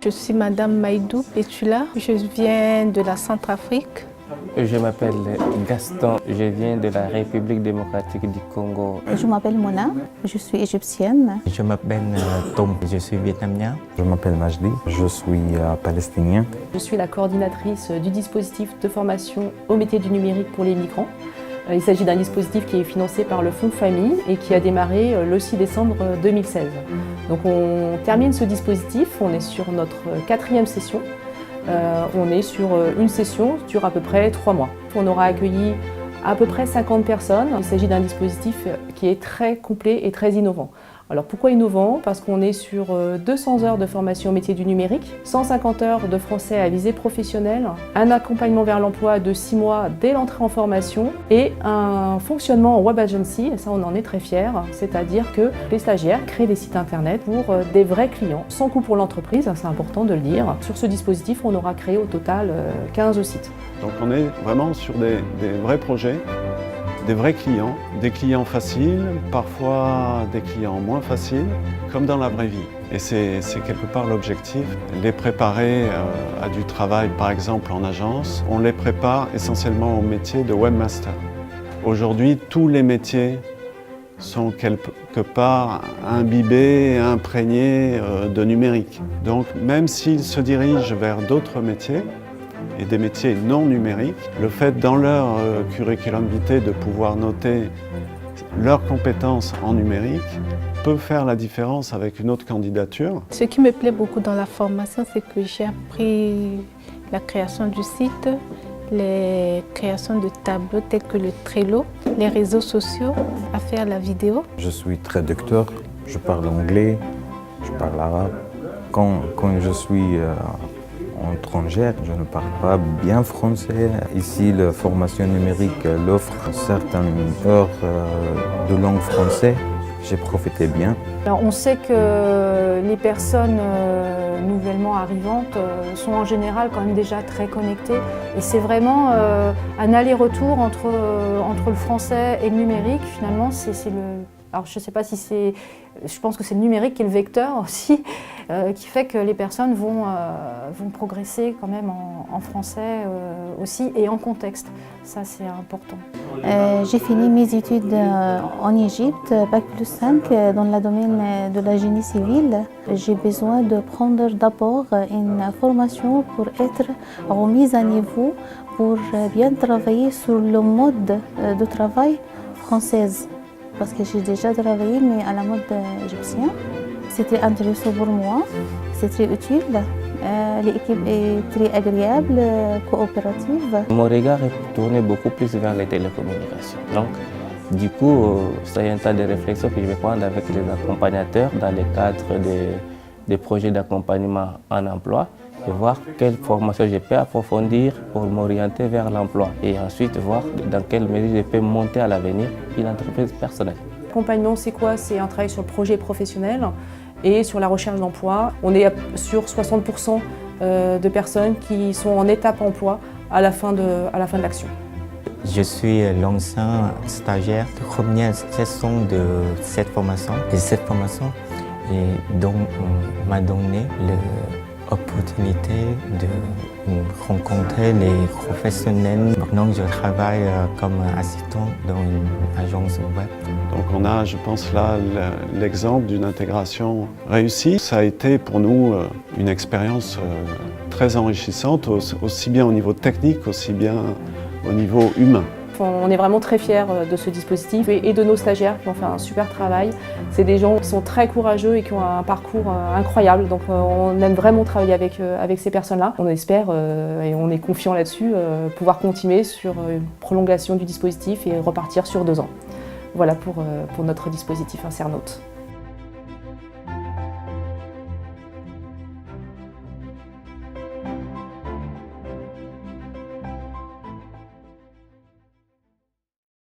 Je suis Madame Maïdou Petula, je viens de la Centrafrique. Je m'appelle Gaston, je viens de la République démocratique du Congo. Je m'appelle Mona, je suis égyptienne. Je m'appelle Tom, je suis vietnamien. Je m'appelle Majdi, je suis palestinien. Je suis la coordinatrice du dispositif de formation au métier du numérique pour les migrants. Il s'agit d'un dispositif qui est financé par le Fonds Famille et qui a démarré le 6 décembre 2016. Donc on termine ce dispositif, on est sur notre 4e session. On est sur une session qui dure à peu près 3 mois. On aura accueilli à peu près 50 personnes. Il s'agit d'un dispositif qui est très complet et très innovant. Alors pourquoi innovant? Parce qu'on est sur 200 heures de formation au métier du numérique, 150 heures de français à visée professionnelle, un accompagnement vers l'emploi de 6 mois dès l'entrée en formation et un fonctionnement en web agency, et ça on en est très fiers, c'est-à-dire que les stagiaires créent des sites internet pour des vrais clients, sans coût pour l'entreprise, c'est important de le dire. Sur ce dispositif, on aura créé au total 15 sites. Donc on est vraiment sur des vrais projets, des vrais clients, des clients faciles, parfois des clients moins faciles, comme dans la vraie vie. Et c'est quelque part l'objectif, les préparer à du travail, par exemple en agence. On les prépare essentiellement au métier de webmaster. Aujourd'hui, tous les métiers sont quelque part imbibés, imprégnés de numérique. Donc même s'ils se dirigent vers d'autres métiers, et des métiers non numériques, le fait dans leur curriculum vitae de pouvoir noter leurs compétences en numérique peut faire la différence avec une autre candidature. Ce qui me plaît beaucoup dans la formation, c'est que j'ai appris la création du site, les créations de tableaux tels que le Trello, les réseaux sociaux, à faire la vidéo. Je suis traducteur, je parle anglais, je parle arabe. Quand je suis étrangère, je ne parle pas bien français. Ici, la formation numérique l'offre certaines heures de langue française. J'ai profité bien. Alors, on sait que les personnes nouvellement arrivantes sont en général quand même déjà très connectées. Et c'est vraiment un aller-retour entre le français et le numérique. Finalement, alors je ne sais pas si c'est... Je pense que c'est le numérique qui est le vecteur aussi, qui fait que les personnes vont progresser quand même en français aussi et en contexte. Ça, c'est important. J'ai fini mes études en Égypte, Bac plus 5, dans le domaine de la génie civile. J'ai besoin de prendre d'abord une formation pour être remise à niveau, pour bien travailler sur le mode de travail française. Parce que j'ai déjà travaillé, mais à la mode égyptienne. C'était intéressant pour moi, c'est très utile. L'équipe est très agréable, coopérative. Mon regard est tourné beaucoup plus vers les télécommunications. Donc, du coup, c'est un tas de réflexions que je vais prendre avec les accompagnateurs dans le cadre des projets d'accompagnement en emploi et voir quelle formation je peux approfondir pour m'orienter vers l'emploi et ensuite voir dans quelle mesure je peux monter à l'avenir une entreprise personnelle. L'accompagnement, c'est quoi? C'est un travail sur le projet professionnel et sur la recherche d'emploi. On est sur 60% de personnes qui sont en étape emploi à la fin de l'action. Je suis l'ancien stagiaire de première session de cette formation. Et cette formation m'a donné l'opportunité de rencontrer les professionnels. Maintenant, je travaille comme assistant dans une agence web. Donc on a, je pense là, l'exemple d'une intégration réussie. Ça a été pour nous une expérience très enrichissante, aussi bien au niveau technique, aussi bien au niveau humain. On est vraiment très fiers de ce dispositif et de nos stagiaires qui ont fait un super travail. C'est des gens qui sont très courageux et qui ont un parcours incroyable. Donc on aime vraiment travailler avec ces personnes-là. On espère et on est confiant là-dessus pouvoir continuer sur une prolongation du dispositif et repartir sur 2 ans. Voilà pour notre dispositif Insernaute.